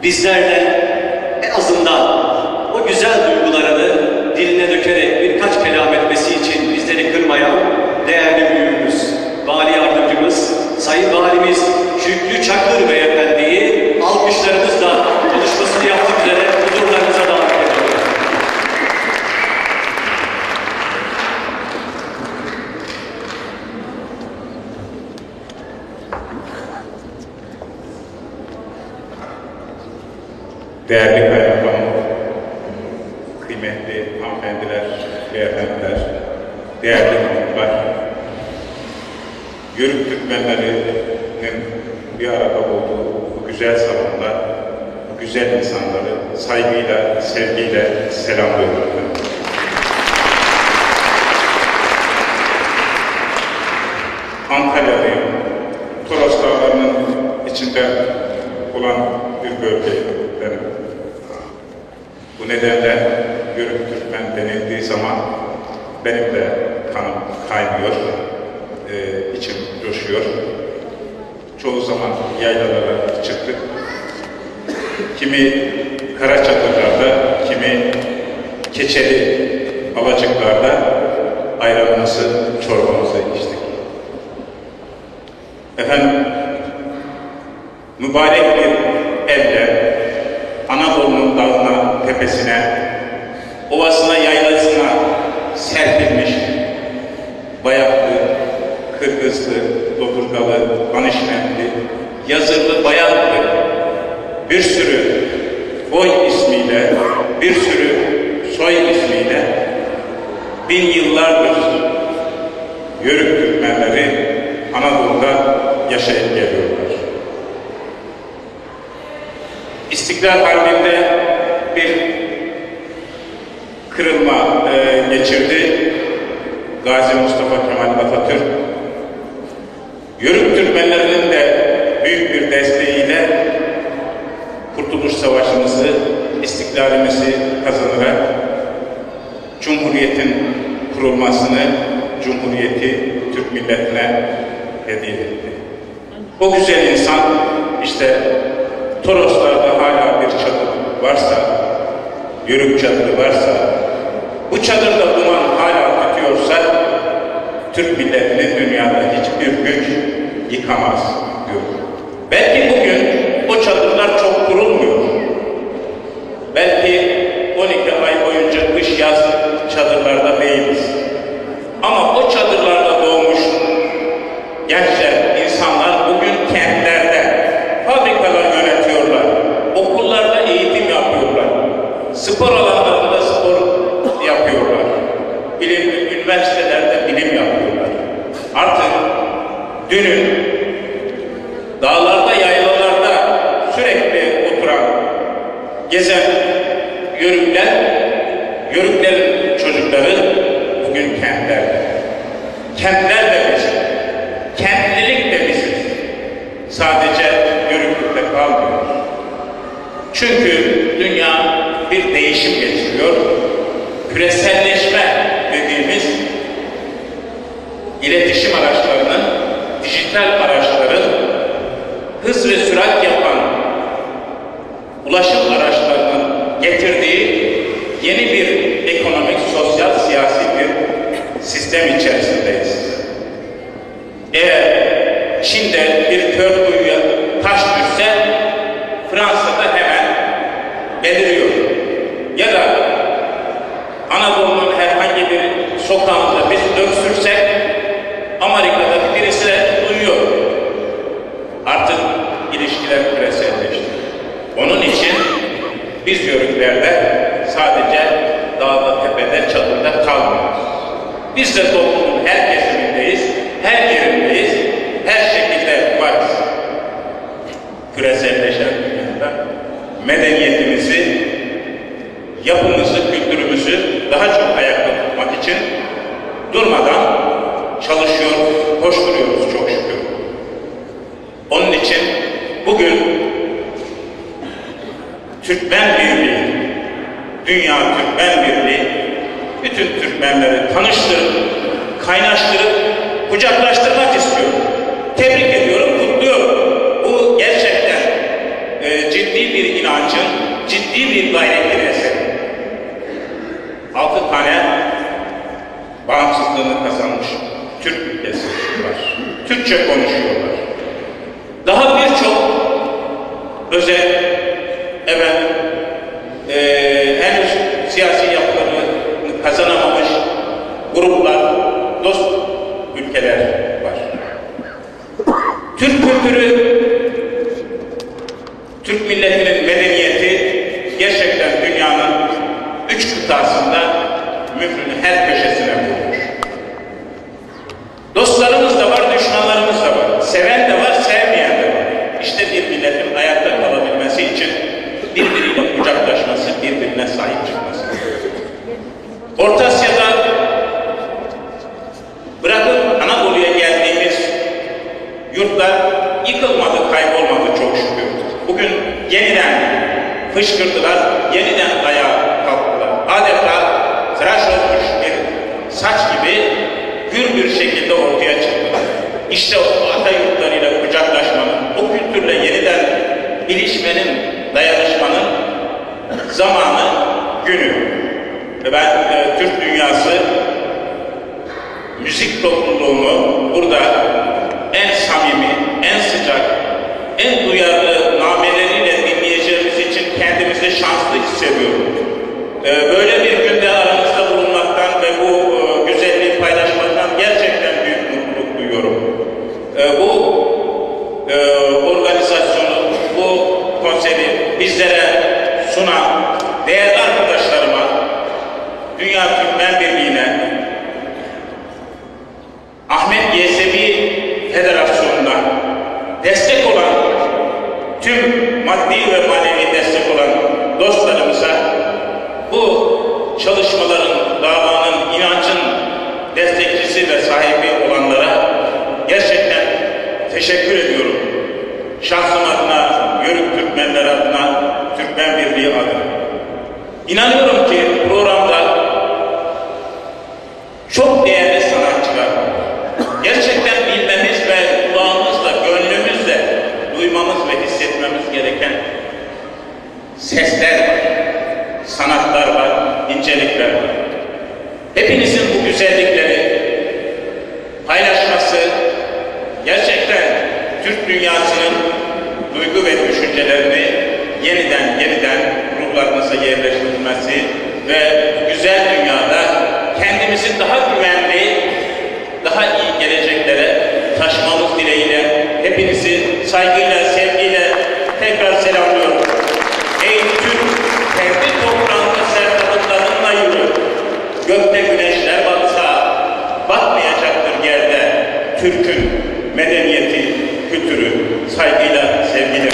bizler de en azından o güzel duygularını diline dökerek birkaç kelam etmesi için bizleri kırmayan değerli büyüğümüz, Vali Yardımcımız, Sayın Valimiz Şükrü Çakır Beyefendi'yi alkışlarımızla konuşmasını yaptık üzere huzurlarınıza davet ediyoruz. Değerli kaymakamım, kıymetli hanımefendiler, beyefendiler, değerli konuklar, Yörük Türkmenleri'nin bir arada olduğu bu güzel salonda, bu güzel insanları saygıyla, sevgiyle selamlıyorum. Antalya'dayım. Toros Dağları'nın içinde olan bir bölgeyim benim. Bu nedenle Yörük Türkmen denildiği zaman benim de kanım kaynıyor, içim coşuyor. Çoğu zaman yaylalara çıktık. Kimi Karaçatılar'da, kimi Keçeli Alacıklar'da ayranımızı, çorbamızı içtik. Efendim, mübarek bir elle Anadolu'nun dağına, tepesine, ovasına, yaylasına serpilmiş Bayaklı, Kırgızlı, Dodurgalı, Danışmentli, Yazırlı, Bayatlı bir sürü boy ismiyle, bir sürü soy ismiyle bin yıllardır Yörük Türkmenleri Anadolu'da yaşayıp geliyorlar. İstiklal Harbi'nde bir kırılma geçirdi Gazi Mustafa Kemal Atatürk. Yörük Türkmenlerinin de büyük bir desteğiyle Kurtuluş Savaşımızı, istiklalimizi kazanarak Cumhuriyet'in kurulmasını, Cumhuriyeti Türk milletine hediye etti. O güzel insan işte Toroslar'da hala bir çadır varsa, Yörük çadırı varsa, bu çadırda duman hala tütüyorsa Türk milletini dünyada hiçbir güç yıkamaz diyor. Belki bugün o çadırlar çok kurulmuyor. Belki 12 ay boyunca kış yaz çadırlarda değiliz. Ama o çadırlarda doğmuş gençler, insanlar bugün kentlerde fabrikalar yönetiyorlar. Okullarda eğitim yapıyorlar. Spor alanlarında spor yapıyorlar. Üniversitelerde bilim yapıyorlar. Artık dünün dağlarda, yaylalarda sürekli oturan, gezen Yörüklerin çocukları bugün kentlerde. Kentler de bizim. Kentlilik de bizim. Sadece Yörüklükte kalmıyor. Çünkü dünya bir değişim geçiriyor. Küreselleşme dediğimiz iletişim araçlarının, dijital araçların hız ve sürat yapan ulaşım araçlarının getirdiği yeni bir ekonomik, sosyal, siyasi bir sistem içerisindeyiz. Eğer Çin'de bir kör kuyuya taş düşse Fransa'da hemen beliriyor. Ya da Anadolu'nun herhangi bir sokağında biz öksürsek Amerika'da birisi de duyuyor. Artık ilişkiler küreselleşti. Onun için biz Yörüklerde sadece dağda, tepede, çadırda kalmıyoruz. Biz de toplumun her kesimindeyiz, her yerindeyiz, her şekilde varız. Küreselleşen dünyada medeniyetimizi, yapımızı, kültürümüzü daha çok ayakta tutmak için durmadan çalışıyor, koşturuyoruz çok şükür. Onun için bugün Türkmen Birliği, Dünya Türkmen Birliği bütün Türkmenleri tanıştırıp, kaynaştırıp, kucaklaştırmak istiyorum. Tebrik ediyorum, kutluyorum. Bu gerçekten ciddi bir inancın, ciddi bir gayretin eseri. 6 tane bağımsızlığını kazanmış Türk ülkesi var. Türkçe konuşuyorlar. Daha birçok özel, henüz siyasi yapılarını kazanamamış gruplar, dost ülkeler var. Türk kültürü, Türk milletinin medeniyeti gerçekten dünyanın 3 kıtasında mührünü her köşesine vurmuş. Dostlarımız da var, düşmanlarımız da var. Seven de var, sevmeyen de var. İşte bir milletin ayakta kalabilmesi için birbiriyle kucaklaşması, birbirine sahip çıkması. Orta Asya'da bırakıp Anadolu'ya geldiğimiz yurtlar yıkılmadı, kaybolmadı çok şükür. Bugün yeniden fışkırdılar, yeniden ayağa kalktılar. Adeta tıraş olmuş bir saç gibi gür bir şekilde ortaya çıktılar. İşte o ata yurtlarıyla kucaklaşmanın, o kültürle yeniden ilişmenin, dayanışmanın zamanı, günü. Ve ben Türk dünyası müzik topluluğunu burada en samimi, en sıcak, en duyarlı nameleriyle dinleyeceğimiz için kendimizi şanslı hissediyorum. Böyle bir günde aramızda bulunmaktan ve bu güzelliği paylaşmaktan gerçekten büyük mutluluk duyuyorum. Bu organizasyonu, bu konseri bizlere sunan değerli arkadaşlarıma, Dünya Türkmen Birliği'ne, Ahmet Yesevi Federasyonu'na destek olan, tüm maddi ve manevi destek olan dostlarımıza, bu çalışmaların, davanın, inancın destekçisi ve sahibi olanlara gerçekten teşekkür ediyorum. Şahsım adına, Yörük Türkmenler adına, Türkmen Birliği adına. İnanıyorum ki programda çok değerli sanatçılar, gerçekten bilmemiz ve kulağımızla, gönlümüzle duymamız ve hissetmemiz gereken sesler var, sanatlar var, incelikler var. Hepinizin bu güzellikleri paylaşması, gerçekten Türk dünyasının duygu ve düşüncelerini yeniden ruhlarınıza yerleştirilmesi ve güzel dünyada kendimizi daha güvenli, daha iyi geleceklere taşımamız dileğiyle hepinizi saygıyla, sevgiyle tekrar selamlıyorum. Ey Türk, kendi toprağında sertabıklarınla yürü. Gökte güneşler batsa, batmayacaktır yerde Türk'ün medeniyeti, kültürü. Saygıyla, sevgiyle.